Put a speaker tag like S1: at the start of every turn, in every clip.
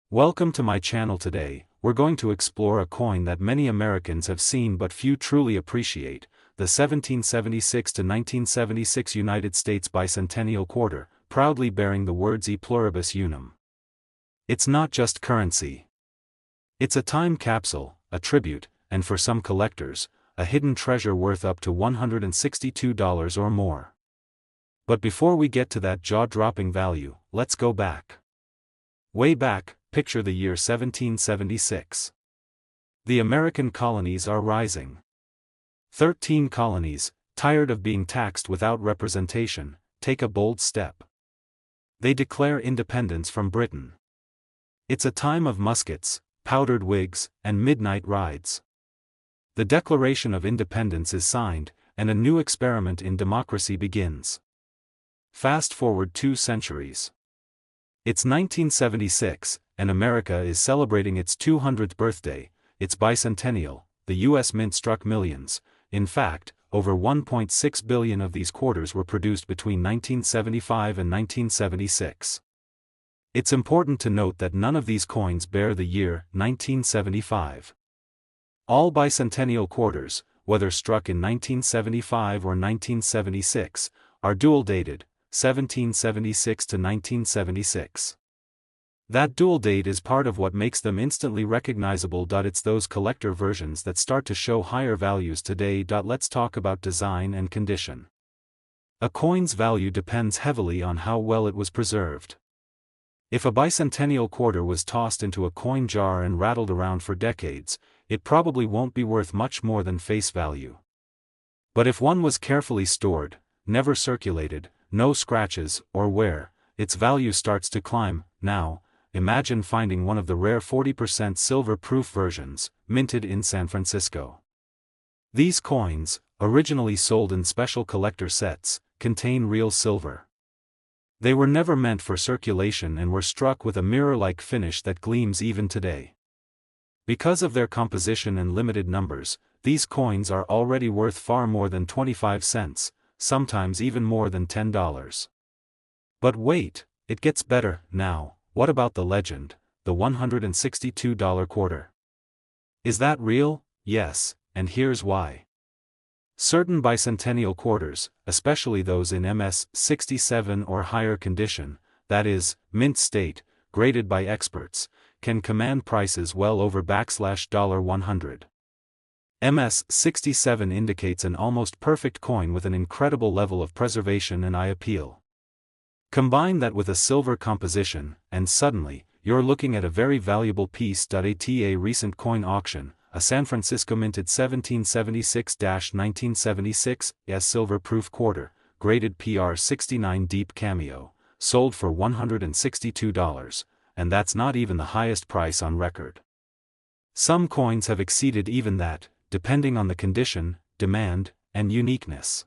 S1: Welcome to my channel. Today, we're going to explore a coin that many Americans have seen but few truly appreciate, the 1776 to 1976 United States Bicentennial Quarter, proudly bearing the words E pluribus unum. It's not just currency. It's a time capsule, a tribute, and for some collectors, a hidden treasure worth up to $162 or more. But before we get to that jaw-dropping value, let's go back. Way back. Picture the year 1776. The American colonies are rising. 13 colonies, tired of being taxed without representation, take a bold step. They declare independence from Britain. It's a time of muskets, powdered wigs, and midnight rides. The Declaration of Independence is signed, and a new experiment in democracy begins. Fast forward 2 centuries. It's 1976, and America is celebrating its 200th birthday, its bicentennial. The U.S. Mint struck millions. In fact, over 1.6 billion of these quarters were produced between 1975 and 1976. It's important to note that none of these coins bear the year 1975. All bicentennial quarters, whether struck in 1975 or 1976, are dual-dated, 1776 to 1976. That dual date is part of what makes them instantly recognizable. It's those collector versions that start to show higher values today. Let's talk about design and condition. A coin's value depends heavily on how well it was preserved. If a bicentennial quarter was tossed into a coin jar and rattled around for decades, it probably won't be worth much more than face value. But if one was carefully stored, never circulated, no scratches or wear, its value starts to climb. Now, imagine finding one of the rare 40% silver-proof versions, minted in San Francisco. These coins, originally sold in special collector sets, contain real silver. They were never meant for circulation and were struck with a mirror-like finish that gleams even today. Because of their composition and limited numbers, these coins are already worth far more than 25 cents, sometimes even more than $10. But wait, it gets better. Now, what about the legend, the $162 quarter? Is that real? Yes, and here's why. Certain bicentennial quarters, especially those in MS 67 or higher condition, that is, mint state, graded by experts, can command prices well over $100. MS 67 indicates an almost perfect coin with an incredible level of preservation and eye appeal. Combine that with a silver composition, and suddenly, you're looking at a very valuable piece. At a recent coin auction, a San Francisco minted 1776-1976 silver-proof quarter, graded PR 69 deep cameo, sold for $162, and that's not even the highest price on record. Some coins have exceeded even that, depending on the condition, demand, and uniqueness.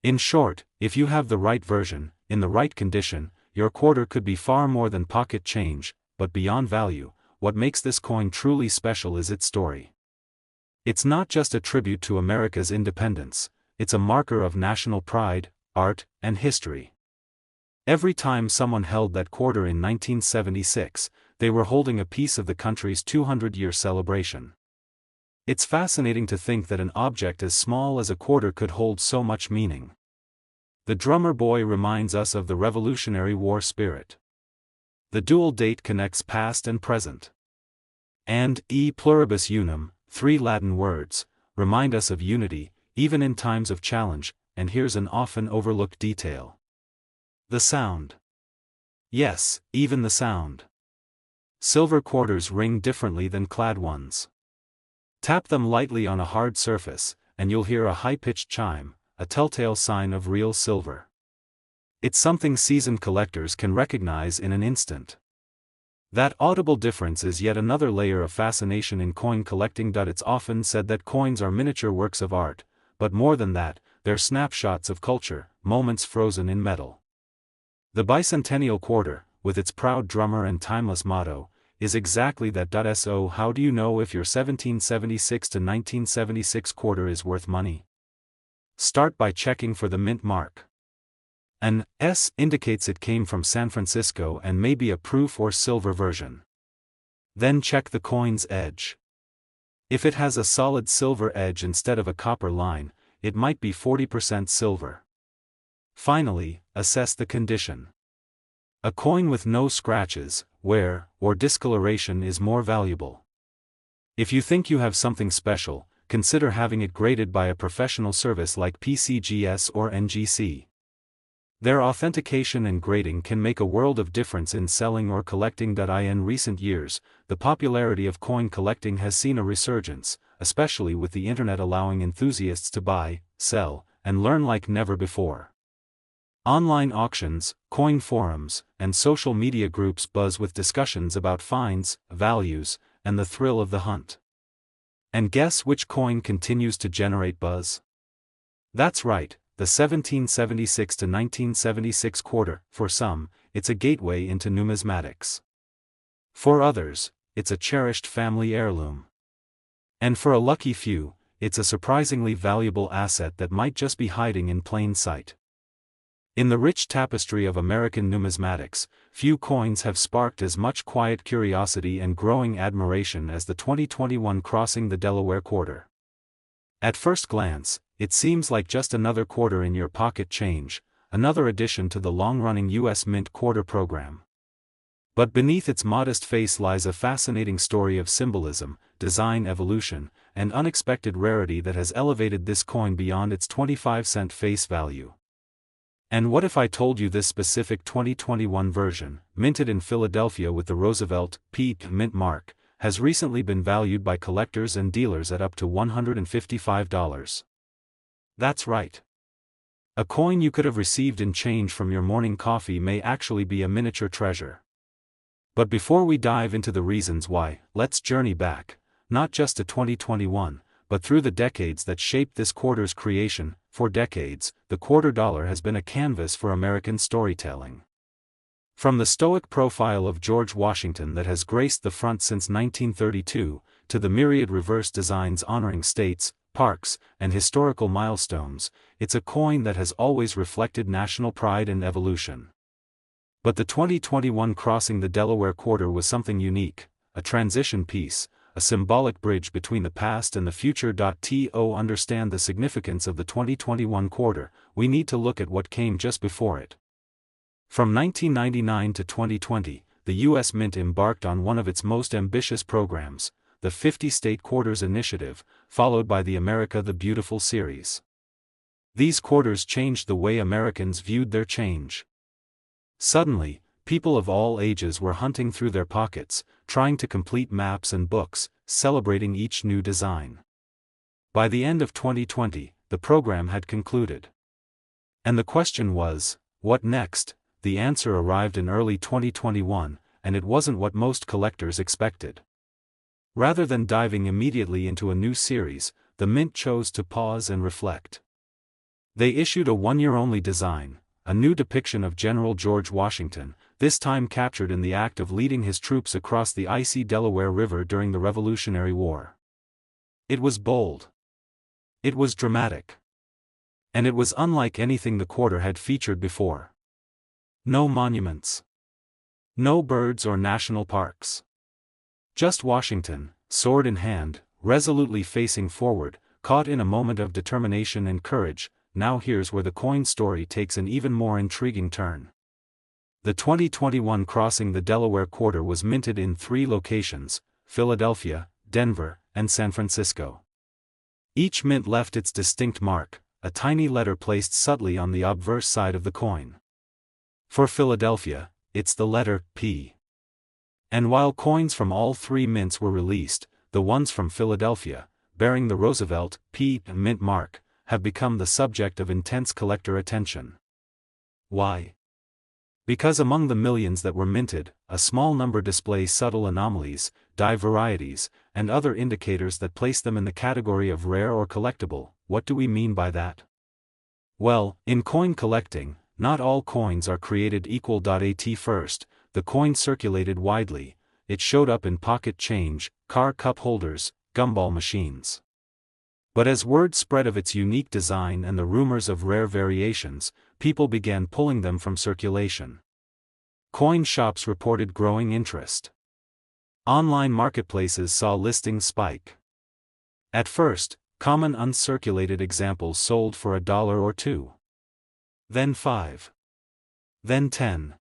S1: In short, if you have the right version, in the right condition, your quarter could be far more than pocket change. But beyond value, what makes this coin truly special is its story. It's not just a tribute to America's independence, it's a marker of national pride, art, and history. Every time someone held that quarter in 1976, they were holding a piece of the country's 200-year celebration. It's fascinating to think that an object as small as a quarter could hold so much meaning. The drummer boy reminds us of the Revolutionary War spirit. The dual date connects past and present. And E pluribus unum, 3 Latin words, remind us of unity, even in times of challenge. And here's an often overlooked detail. The sound. Yes, even the sound. Silver quarters ring differently than clad ones. Tap them lightly on a hard surface, and you'll hear a high-pitched chime, a telltale sign of real silver. It's something seasoned collectors can recognize in an instant. That audible difference is yet another layer of fascination in coin collecting. It's often said that coins are miniature works of art, but more than that, they're snapshots of culture, moments frozen in metal. The bicentennial quarter, with its proud drummer and timeless motto, is exactly that. So how do you know if your 1776 to 1976 quarter is worth money? Start by checking for the mint mark. An S indicates it came from San Francisco and may be a proof or silver version. Then check the coin's edge. If it has a solid silver edge instead of a copper line, it might be 40% silver. Finally, assess the condition. A coin with no scratches, wear, or discoloration is more valuable. If you think you have something special, consider having it graded by a professional service like PCGS or NGC. Their authentication and grading can make a world of difference in selling or collecting. In recent years, the popularity of coin collecting has seen a resurgence, especially with the internet allowing enthusiasts to buy, sell, and learn like never before. Online auctions, coin forums, and social media groups buzz with discussions about finds, values, and the thrill of the hunt. And guess which coin continues to generate buzz? That's right, the 1776 to 1976 quarter. For some, it's a gateway into numismatics. For others, it's a cherished family heirloom. And for a lucky few, it's a surprisingly valuable asset that might just be hiding in plain sight. In the rich tapestry of American numismatics, few coins have sparked as much quiet curiosity and growing admiration as the 2021 Crossing the Delaware Quarter. At first glance, it seems like just another quarter in your pocket change, another addition to the long-running U.S. Mint quarter program. But beneath its modest face lies a fascinating story of symbolism, design evolution, and unexpected rarity that has elevated this coin beyond its 25-cent face value. And what if I told you this specific 2021 version, minted in Philadelphia with the Roosevelt mint mark, has recently been valued by collectors and dealers at up to $155. That's right. A coin you could have received in change from your morning coffee may actually be a miniature treasure. But before we dive into the reasons why, let's journey back, not just to 2021, but through the decades that shaped this quarter's creation. For decades, the quarter dollar has been a canvas for American storytelling. From the stoic profile of George Washington that has graced the front since 1932, to the myriad reverse designs honoring states, parks, and historical milestones, it's a coin that has always reflected national pride and evolution. But the 2021 Crossing the Delaware Quarter was something unique, a transition piece, a symbolic bridge between the past and the future. To understand the significance of the 2021 quarter, we need to look at what came just before it. From 1999 to 2020, the U.S. Mint embarked on one of its most ambitious programs, the 50 State Quarters Initiative, followed by the America the Beautiful series. These quarters changed the way Americans viewed their change. Suddenly, people of all ages were hunting through their pockets, trying to complete maps and books, celebrating each new design. By the end of 2020, the program had concluded. And the question was, what next? The answer arrived in early 2021, and it wasn't what most collectors expected. Rather than diving immediately into a new series, the Mint chose to pause and reflect. They issued a one-year-only design, a new depiction of General George Washington, this time captured in the act of leading his troops across the icy Delaware River during the Revolutionary War. It was bold. It was dramatic. And it was unlike anything the quarter had featured before. No monuments. No birds or national parks. Just Washington, sword in hand, resolutely facing forward, caught in a moment of determination and courage. Now here's where the coin story takes an even more intriguing turn. The 2021 Crossing the Delaware Quarter was minted in 3 locations, Philadelphia, Denver, and San Francisco. Each mint left its distinct mark, a tiny letter placed subtly on the obverse side of the coin. For Philadelphia, it's the letter P. And while coins from all 3 mints were released, the ones from Philadelphia, bearing the Roosevelt mint mark, have become the subject of intense collector attention. Why? Because among the millions that were minted, a small number display subtle anomalies, die varieties, and other indicators that place them in the category of rare or collectible. What do we mean by that? Well, in coin collecting, not all coins are created equal. At first, the coin circulated widely. It showed up in pocket change, car cup holders, gumball machines. But as word spread of its unique design and the rumors of rare variations, people began pulling them from circulation. Coin shops reported growing interest. Online marketplaces saw listings spike. At first, common uncirculated examples sold for $1 or $2. Then $5. Then $10.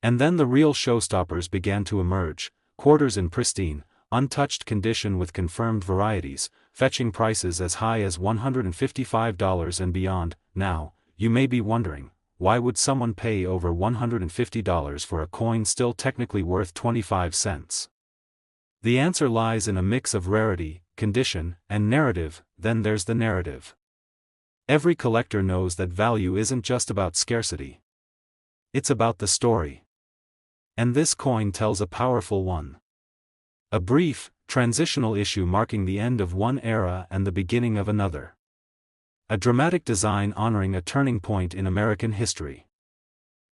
S1: And then the real showstoppers began to emerge, quarters in pristine, untouched condition with confirmed varieties, fetching prices as high as $155 and beyond. Now, you may be wondering, why would someone pay over $150 for a coin still technically worth 25 cents? The answer lies in a mix of rarity, condition, and narrative. Then there's the narrative. Every collector knows that value isn't just about scarcity. It's about the story. And this coin tells a powerful one. A brief, transitional issue marking the end of one era and the beginning of another. A dramatic design honoring a turning point in American history.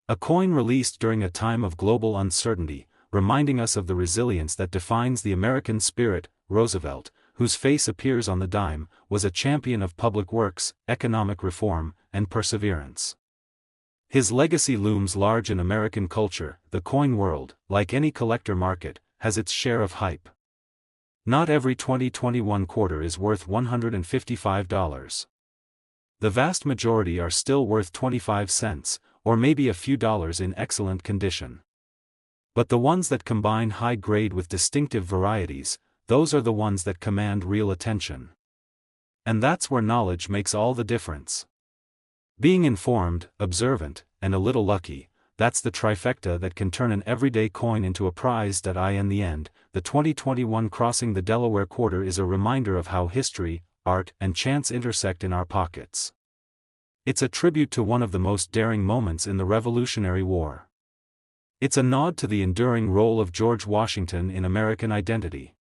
S1: A coin released during a time of global uncertainty, reminding us of the resilience that defines the American spirit. Roosevelt, whose face appears on the dime, was a champion of public works, economic reform, and perseverance. His legacy looms large in American culture. The coin world, like any collector market, has its share of hype. Not every 2021 quarter is worth $155. The vast majority are still worth 25 cents, or maybe a few dollars in excellent condition. But the ones that combine high grade with distinctive varieties, those are the ones that command real attention. And that's where knowledge makes all the difference. Being informed, observant, and a little lucky, that's the trifecta that can turn an everyday coin into a prized. In the end, the 2021 Crossing the Delaware Quarter is a reminder of how history, art, and chance intersect in our pockets. It's a tribute to one of the most daring moments in the Revolutionary War. It's a nod to the enduring role of George Washington in American identity.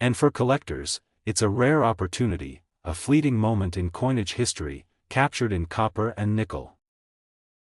S1: And for collectors, it's a rare opportunity, a fleeting moment in coinage history, captured in copper and nickel.